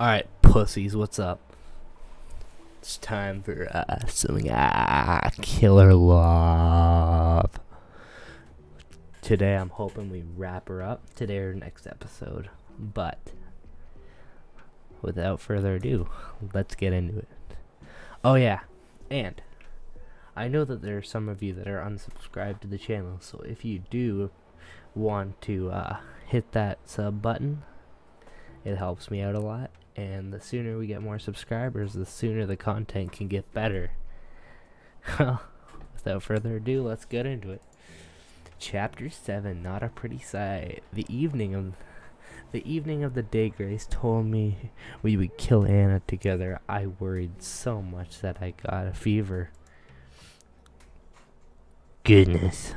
Alright, pussies, what's up? It's time for some killer love. Today I'm hoping we wrap her up today or next episode. But without further ado, let's get into it. Oh yeah, and I know that there are some of you that are unsubscribed to the channel, so if you do want to hit that sub button, it helps me out a lot. And the sooner we get more subscribers, the sooner the content can get better. Well, without further ado, let's get into it. Chapter 7, Not a Pretty Sight. The evening of the day Grace told me we would kill Anna together, I worried so much that I got a fever. Goodness.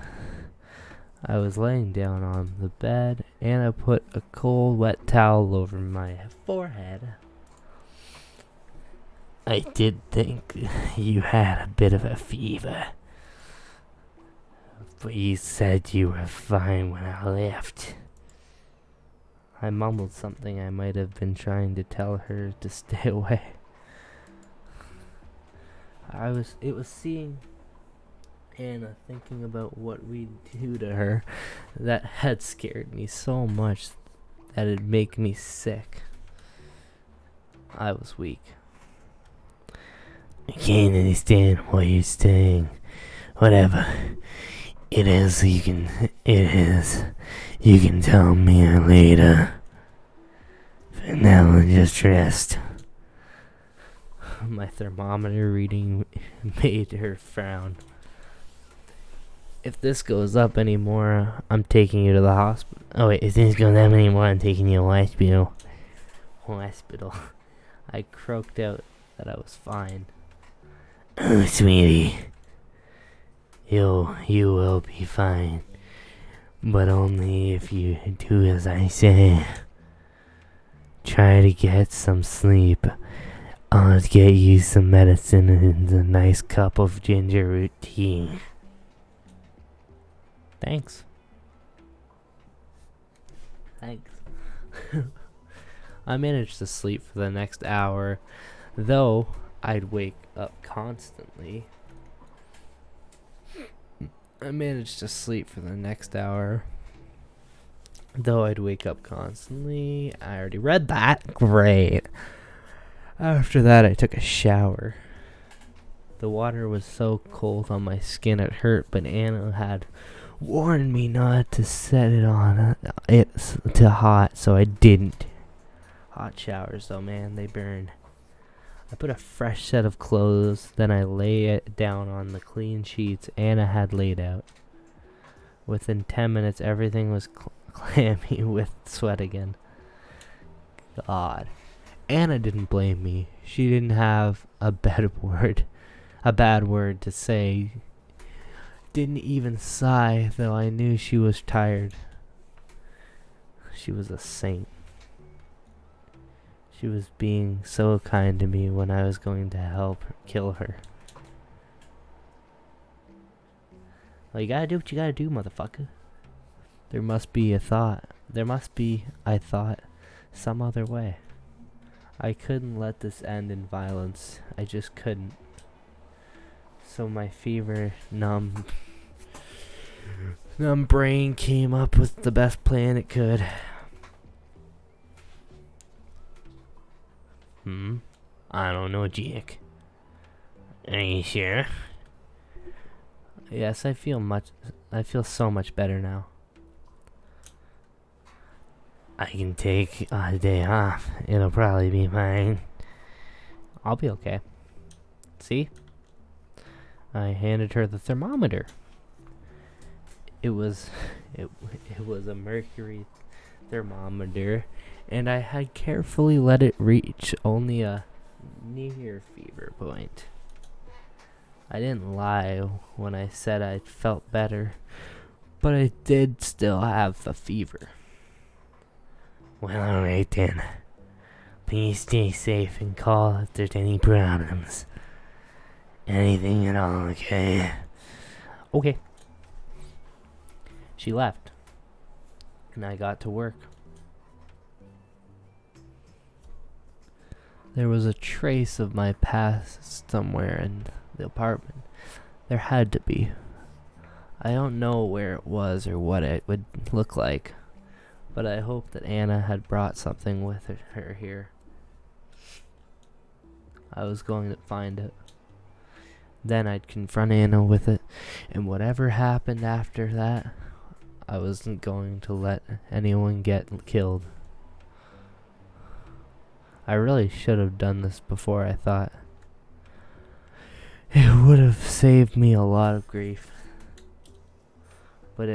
I was laying down on the bed. Anna put a cold, wet towel over my forehead. I did think you had a bit of a fever, but you said you were fine when I left. I mumbled something I might have been trying to tell her to stay away. It was seeing Anna thinking about what we'd do to her that had scared me so much that it'd make me sick. I was weak. I can't understand why you're staying. Whatever it is, you can tell me later. For now, just rest. My thermometer reading made her frown. If this goes up anymore, I'm taking you to the hospital. Oh wait, if this goes up anymore, I'm taking you to the hospital. Hospital. I croaked out that I was fine. Oh, sweetie. You will be fine. But only if you do as I say. Try to get some sleep. I'll get you some medicine and a nice cup of ginger root tea. Thanks. I managed to sleep for the next hour, though I'd wake up constantly. I already read that. Great. After that, I took a shower. The water was so cold on my skin it hurt, but Anna had warned me not to set it on to hot, so I didn't. Hot showers, though, man, they burn. I put a fresh set of clothes, then I lay it down on the clean sheets Anna had laid out. Within 10 minutes, everything was clammy with sweat again. God. Anna didn't blame me. She didn't have a bad word to say. Didn't even sigh, though I knew she was tired. She was a saint. She was being so kind to me when I was going to help kill her. Well, you gotta do what you gotta do, motherfucker. I thought, some other way. I couldn't let this end in violence. I just couldn't. So my fever numb brain came up with the best plan it could. I don't know, Jack. Are you sure? Yes, I feel so much better now. I can take a day off. It'll probably be fine. I'll be okay. See? I handed her the thermometer. It was a mercury thermometer, and I had carefully let it reach only a near fever point. I didn't lie when I said I felt better, but I did still have the fever. Well, alright then. Please stay safe and call if there's any problems. Anything at all, okay? Okay. She left, and I got to work. There was a trace of my past somewhere in the apartment. There had to be. I don't know where it was or what it would look like, but I hope that Anna had brought something with her here. I was going to find it. Then I'd confront Anna with it, and whatever happened after that, I wasn't going to let anyone get killed. I really should have done this before, I thought. It would have saved me a lot of grief. But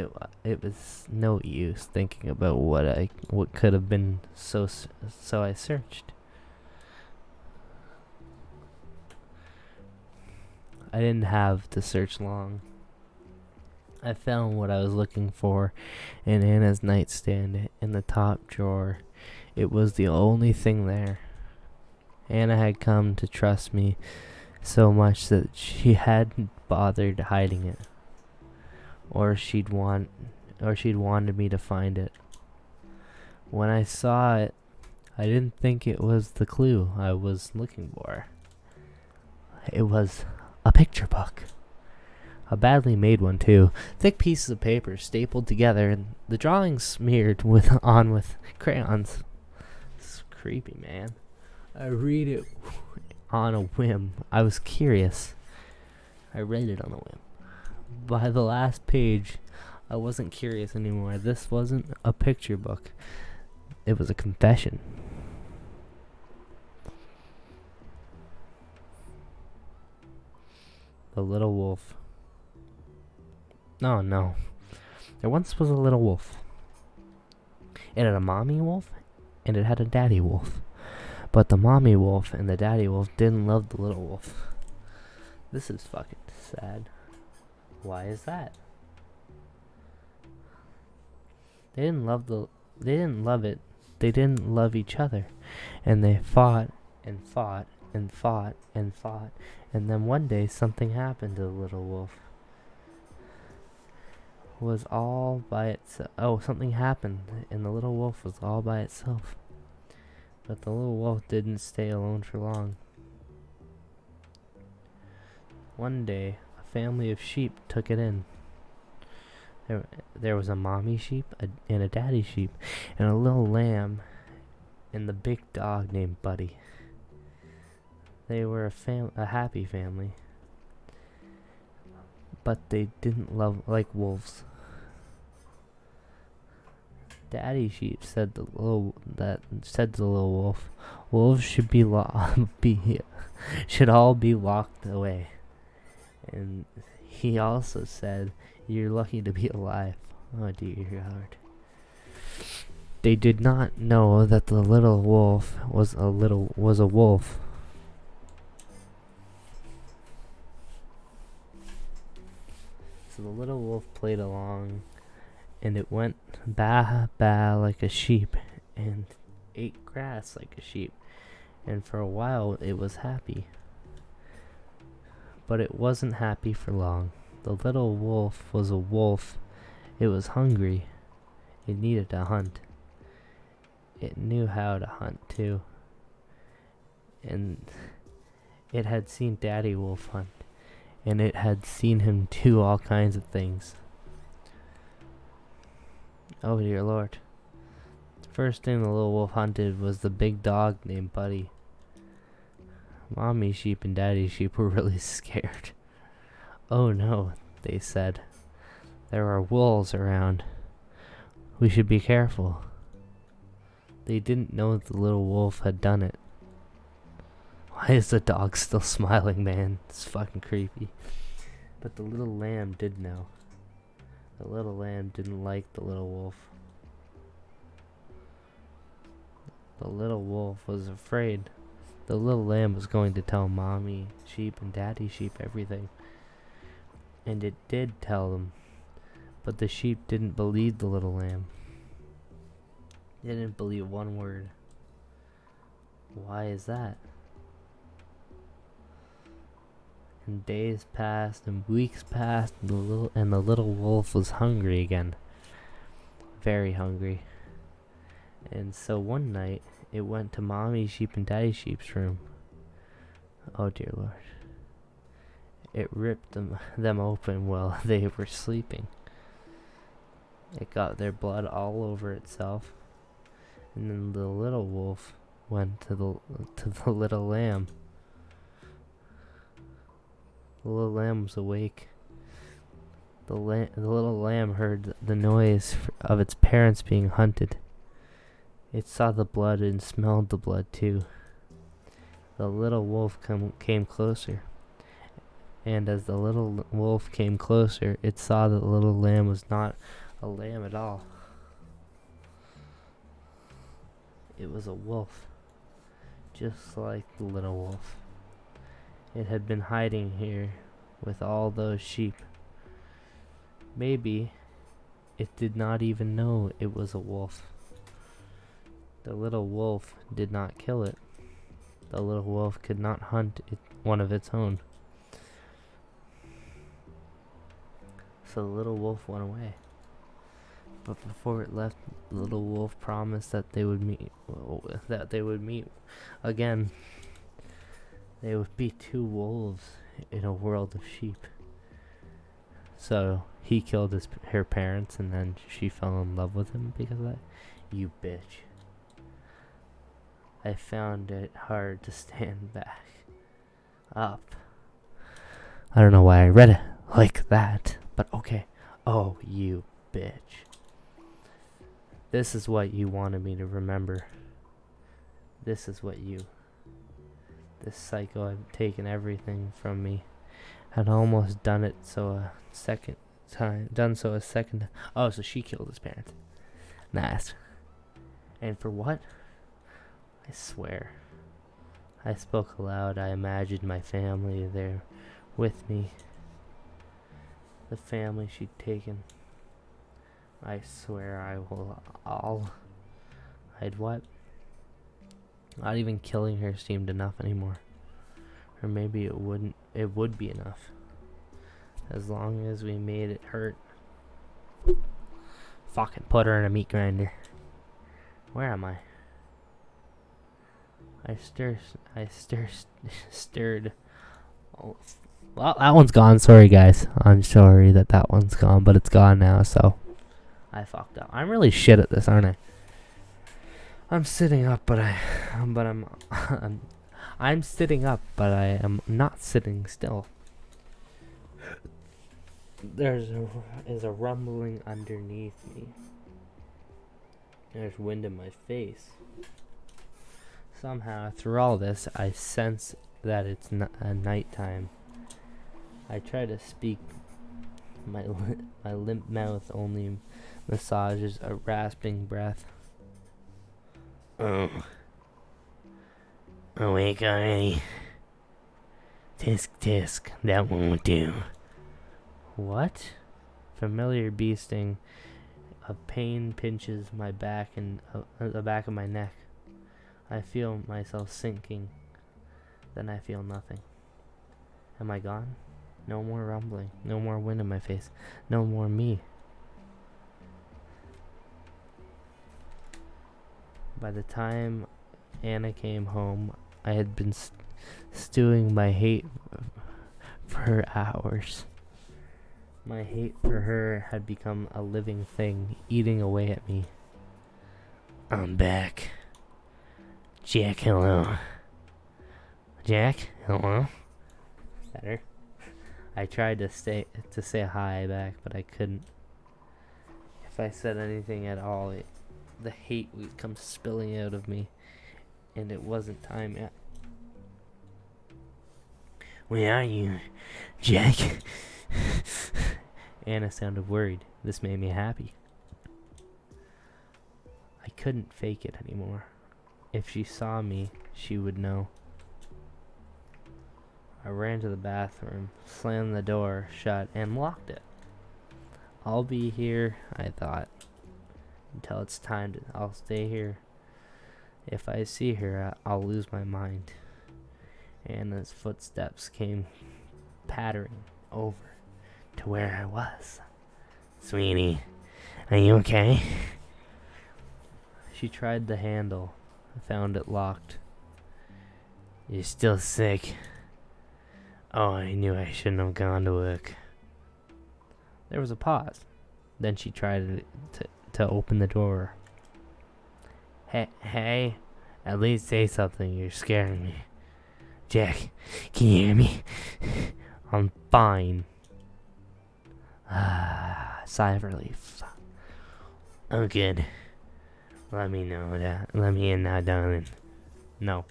it was no use thinking about what could have been, so I searched. I didn't have to search long. I found what I was looking for in Anna's nightstand in the top drawer. It was the only thing there. Anna had come to trust me so much that she hadn't bothered hiding it. Or she'd wanted me to find it. When I saw it, I didn't think it was the clue I was looking for. It was a picture book. A badly made one, too. Thick pieces of paper stapled together and the drawings smeared with crayons. It's creepy, man. I read it on a whim. I was curious. I read it on a whim. By the last page, I wasn't curious anymore. This wasn't a picture book. It was a confession. The little wolf. Oh no. There once was a little wolf. It had a mommy wolf and it had a daddy wolf. But the mommy wolf and the daddy wolf didn't love the little wolf. This is fucking sad. Why is that? They didn't love it. They didn't love each other. And they fought and fought and fought and fought. And then one day something happened to the little wolf. Was all by itself. Oh, something happened and the little wolf was all by itself. But the little wolf didn't stay alone for long. One day, a family of sheep took it in. There was a mommy sheep and a daddy sheep and a little lamb and the big dog named Buddy. They were a happy family, but they didn't love like wolves. Daddy sheep said to the little wolf, wolves should should all be locked away. And he also said, "You're lucky to be alive." Oh dear God. They did not know that the little wolf was a wolf. So the little wolf played along, and it went baa baa like a sheep, and ate grass like a sheep, and for a while it was happy. But it wasn't happy for long. The little wolf was a wolf. It was hungry. It needed to hunt. It knew how to hunt too. And it had seen Daddy Wolf hunt. And it had seen him do all kinds of things. Oh dear Lord. The first thing the little wolf hunted was the big dog named Buddy. Mommy sheep and daddy sheep were really scared. Oh no, they said. There are wolves around. We should be careful. They didn't know the little wolf had done it. Why is the dog still smiling, man? It's fucking creepy. But the little lamb did know. The little lamb didn't like the little wolf. The little wolf was afraid. The little lamb was going to tell mommy sheep and daddy sheep everything. And it did tell them. But the sheep didn't believe the little lamb. They didn't believe one word. Why is that? And days passed and weeks passed and the little wolf was hungry again. Very hungry. And so one night It went to Mommy Sheep and Daddy Sheep's room. Oh dear Lord. It ripped them open while they were sleeping. It got their blood all over itself. And then the little wolf went to the little lamb. The little lamb was awake. The little lamb heard the noise of its parents being hunted. It saw the blood and smelled the blood too. The little wolf came closer. And as the little wolf came closer, it saw that the little lamb was not a lamb at all. It was a wolf, just like the little wolf. It had been hiding here with all those sheep. Maybe it did not even know it was a wolf. The little wolf did not kill it. The little wolf could not hunt one of its own. So the little wolf went away. But before it left, the little wolf promised that they would meet again. They would be two wolves in a world of sheep. So he killed her parents, and then she fell in love with him because of that. You bitch. I found it hard to stand back up. I don't know why I read it like that, but okay. Oh, you bitch. This is what you wanted me to remember. This psycho had taken everything from me. Had almost done it a second time. Oh, so she killed his parents. Nice. And for what? I swear. I spoke aloud. I imagined my family there with me. The family she'd taken. I swear I'd what? Not even killing her seemed enough anymore. Or maybe it would be enough. As long as we made it hurt. Fucking put her in a meat grinder. Where am I? I stirred. Oh, well, that one's gone. Sorry, guys. I'm sorry that one's gone, but it's gone now, so I fucked up. I'm really shit at this, aren't I? I'm sitting up, but I'm sitting up, but I am not sitting still. There's a rumbling underneath me. There's wind in my face. Somehow, through all this, I sense that it's nighttime. I try to speak. My limp mouth only massages a rasping breath. Awake already. Tisk tisk, that won't do. What? Familiar bee sting of pain pinches my back and the back of my neck. I feel myself sinking. Then I feel nothing. Am I gone? No more rumbling. No more wind in my face. No more me. By the time Anna came home, I had been stewing my hate for hours. My hate for her had become a living thing, eating away at me. I'm back. Jack, hello. Jack, hello. Better. I tried to say hi back, but I couldn't. If I said anything at all, the hate would come spilling out of me, and it wasn't time yet. Where are you, Jack? Anna sounded worried. This made me happy. I couldn't fake it anymore. If she saw me, she would know. I ran to the bathroom, slammed the door shut, and locked it. I'll be here, I thought, until it's time to. I'll stay here. If I see her, I'll lose my mind. Anna's footsteps came pattering over to where I was. Sweetie, are you okay? She tried the handle I found it locked. You're still sick. Oh, I knew I shouldn't have gone to work. There was a pause. Then she tried to open the door. Hey, at least say something. You're scaring me. Jack, can you hear me? I'm fine. Sigh of relief. I'm good. Let me know that. Let me in now, darling. No.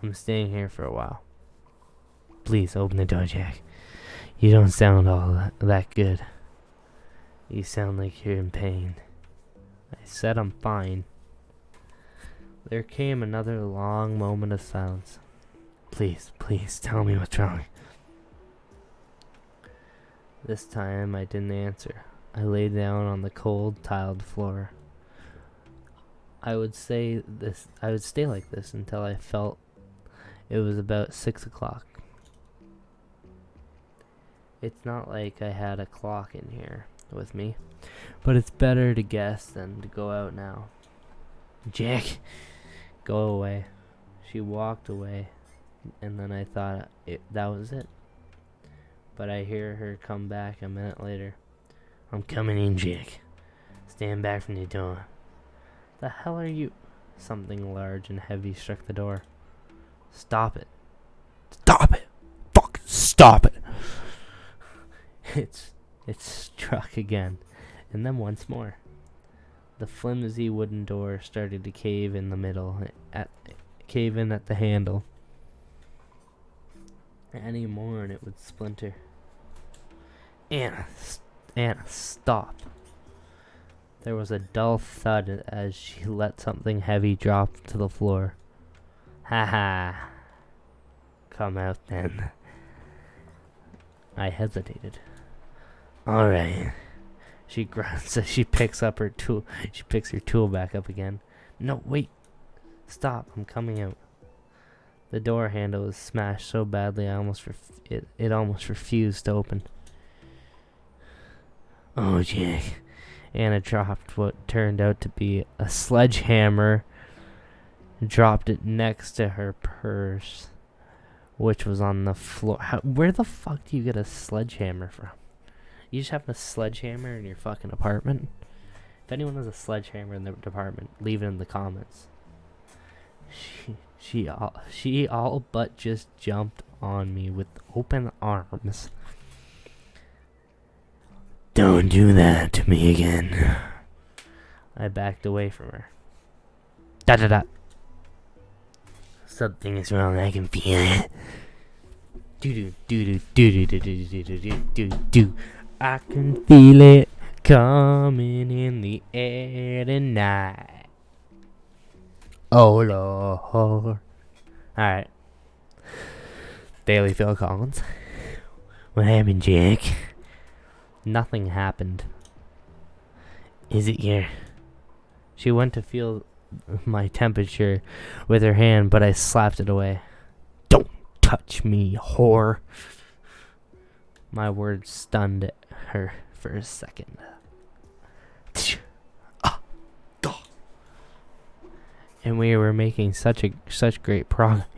I'm staying here for a while. Please open the door, Jack. You don't sound all that good. You sound like you're in pain. I said I'm fine. There came another long moment of silence. Please, tell me what's wrong. This time I didn't answer. I lay down on the cold, tiled floor. I would stay like this until I felt it was about 6 o'clock. It's not like I had a clock in here with me, but it's better to guess than to go out now. Jack, go away. She walked away, and then I thought that was it. But I hear her come back a minute later. I'm coming in, Jack. Stand back from the door. The hell are you? Something large and heavy struck the door. Stop it. Stop it. Fuck, stop it. It struck again, and then once more. The flimsy wooden door started to cave in the middle, cave in at the handle. Any more and it would splinter. Anna, stop. There was a dull thud as she let something heavy drop to the floor. Ha ha. Come out then. I hesitated. Alright. She grunts as she picks up her tool. She picks her tool back up again. No, wait. Stop. I'm coming out. The door handle was smashed so badly I almost it almost refused to open. Oh, Jack. Anna dropped what turned out to be a sledgehammer, dropped it next to her purse, which was on the floor. Where the fuck do you get a sledgehammer from? You just have a sledgehammer in your fucking apartment? If anyone has a sledgehammer in their apartment, leave it in the comments. She all but just jumped on me with open arms. Don't do that to me again. I backed away from her. Da. Something is wrong, I can feel it. Do. I can feel it coming in the air tonight. Oh Lord. Alright. Daily Phil Collins. What happened, Jack? Nothing happened. Is it your... She went to feel my temperature with her hand, but I slapped it away. Don't touch me, whore. My words stunned her for a second. And we were making such great progress.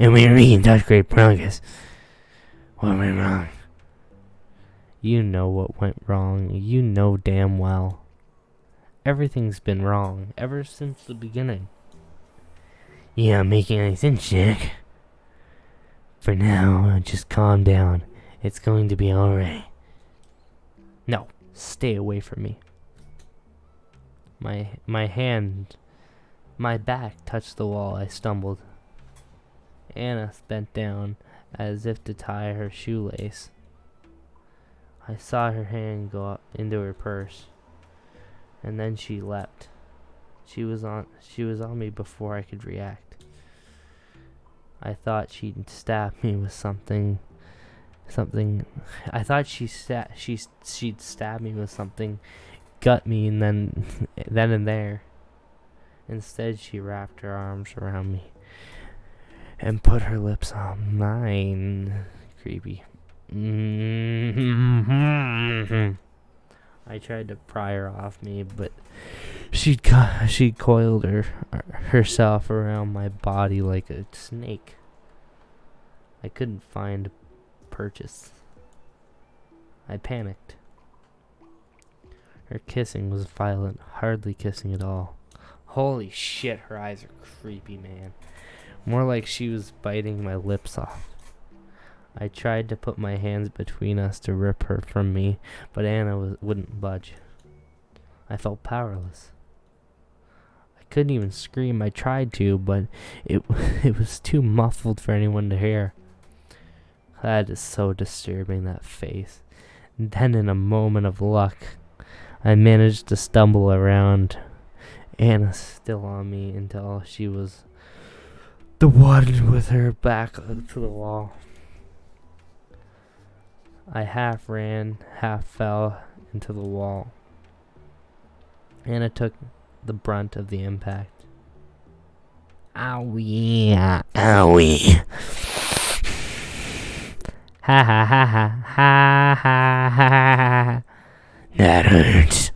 What went wrong? You know what went wrong. You know damn well. Everything's been wrong ever since the beginning. You're not making any sense, Jack. For now, just calm down. It's going to be alright. No, stay away from me. My back touched the wall. I stumbled. Anna bent down as if to tie her shoelace. I saw her hand go up into her purse, and then she leapt. She was on me before I could react. I thought she'd stab me with something. I thought she'd stab me with something, gut me, and then and there. Instead, she wrapped her arms around me and put her lips on mine. Creepy. I tried to pry her off me, but She coiled herself around my body like a snake. I couldn't find purchase. I panicked. Her kissing was violent, hardly kissing at all. Holy shit, her eyes are creepy, man. More like she was biting my lips off. I tried to put my hands between us to rip her from me, but Anna wouldn't budge. I felt powerless. I couldn't even scream. I tried to, but it was too muffled for anyone to hear. That is so disturbing, that face. And then in a moment of luck, I managed to stumble around Anna still on me until she was the one with her back to the wall. I half ran, half fell into the wall. Anna took the brunt of the impact. Owie, owie. Ha ha ha ha ha ha ha. That hurts.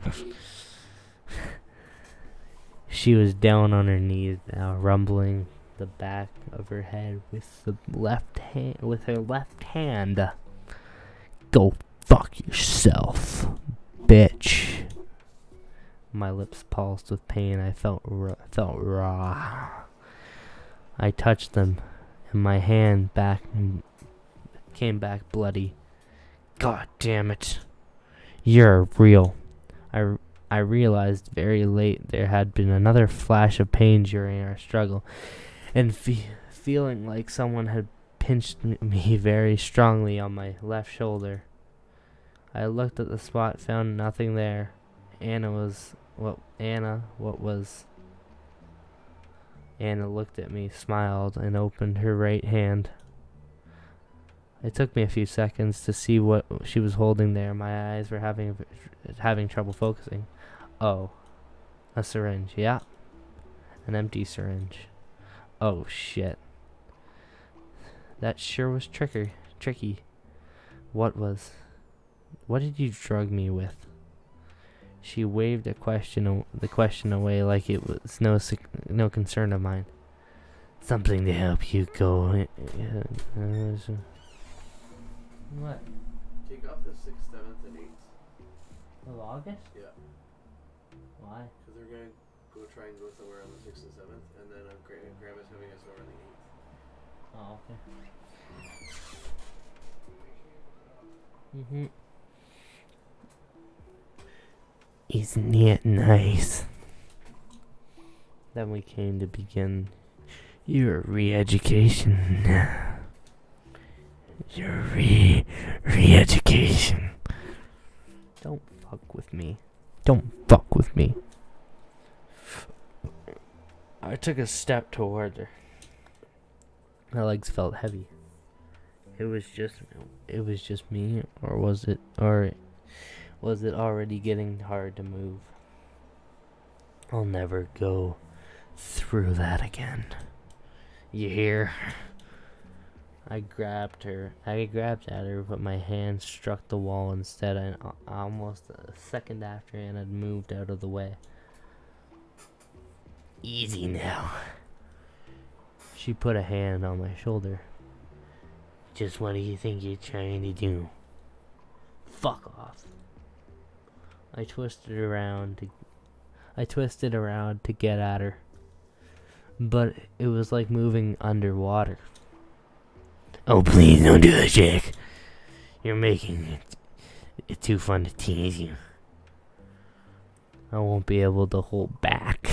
She was down on her knees now, rumbling the back of her head with her left hand. Go fuck yourself, bitch. My lips pulsed with pain. I felt raw. I touched them, and my hand came back bloody. God damn it. You're real. I realized very late there had been another flash of pain during our struggle, and feeling like someone had pinched me very strongly on my left shoulder. I looked at the spot, found nothing there. Anna looked at me, smiled, and opened her right hand. It took me a few seconds to see what she was holding there. My eyes were having trouble focusing. Oh, a syringe. Yeah, an empty syringe. Oh shit. That sure was tricky. What did you drug me with? She waved the question away like it was no concern of mine. Something to help you go. What? Take off the 6th, 7th, and 8th. Of August? Yeah. Why? Because they're going to try and go somewhere on the 6th and 7th, and then Grandma's having us over on the 8th. Oh, okay. Isn't it nice? Then we came to begin your re-education. Your re-education. Don't fuck with me. Don't fuck with me. I took a step toward her. My legs felt heavy. It was just me, or was it already getting hard to move? I'll never go through that again. You hear? I grabbed at her, but my hand struck the wall instead, and almost a second after Anna had moved out of the way. Easy now. She put a hand on my shoulder. Just what do you think you're trying to do? Fuck off. I twisted around to get at her, but it was like moving underwater. Oh, please don't do that, Jack. You're making it too fun to tease you. I won't be able to hold back.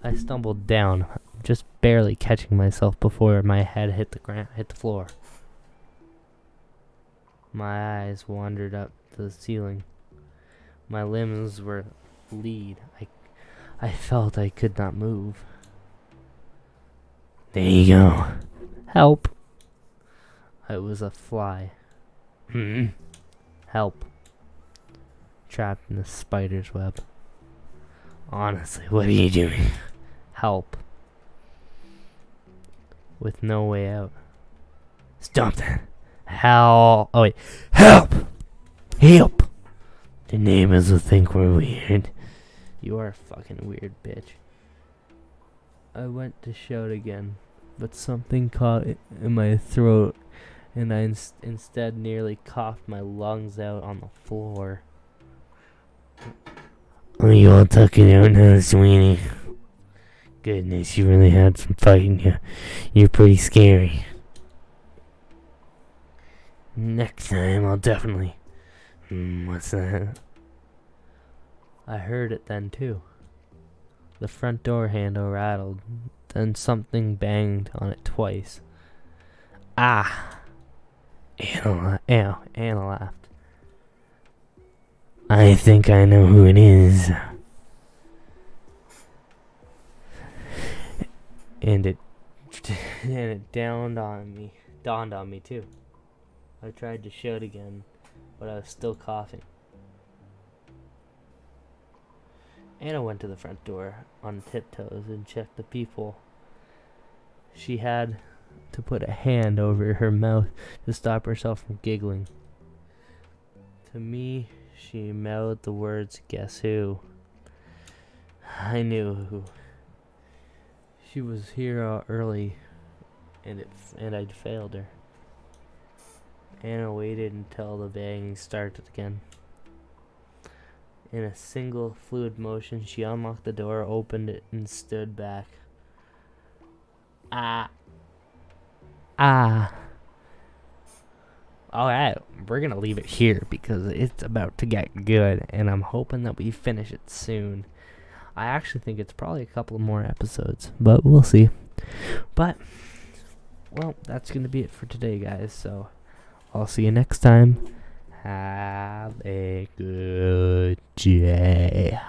I stumbled down, just barely catching myself before my head hit the floor. My eyes wandered up to the ceiling. My limbs were lead. I felt I could not move. There you go. Help. I was a fly. Help. Trapped in a spider's web. Honestly, what are you doing? Help. With no way out. Stop that. Help. Oh wait. Help! Help! The neighbors will think we're weird. You are a fucking weird bitch. I went to shout again, but something caught in my throat, and I instead nearly coughed my lungs out on the floor. Are you all tucking out now, Sweeney? Goodness, you really had some fighting. You're pretty scary. Next time, I'll definitely... what's that? I heard it then, too. The front door handle rattled, then something banged on it twice. Ah! Anna laughed. I think I know who it is. And it dawned on me too. I tried to shout again, but I was still coughing. Anna went to the front door on tiptoes and checked the peephole. She had to put a hand over her mouth to stop herself from giggling. To me, she mouthed the words, "Guess who?" I knew who. She was here early, and I'd failed her. Anna waited until the banging started again. In a single fluid motion, she unlocked the door, opened it, and stood back. Ah. Alright, we're gonna leave it here because it's about to get good, and I'm hoping that we finish it soon. I actually think it's probably a couple more episodes, but we'll see. But, well, that's gonna be it for today, guys, so I'll see you next time. Have a good day.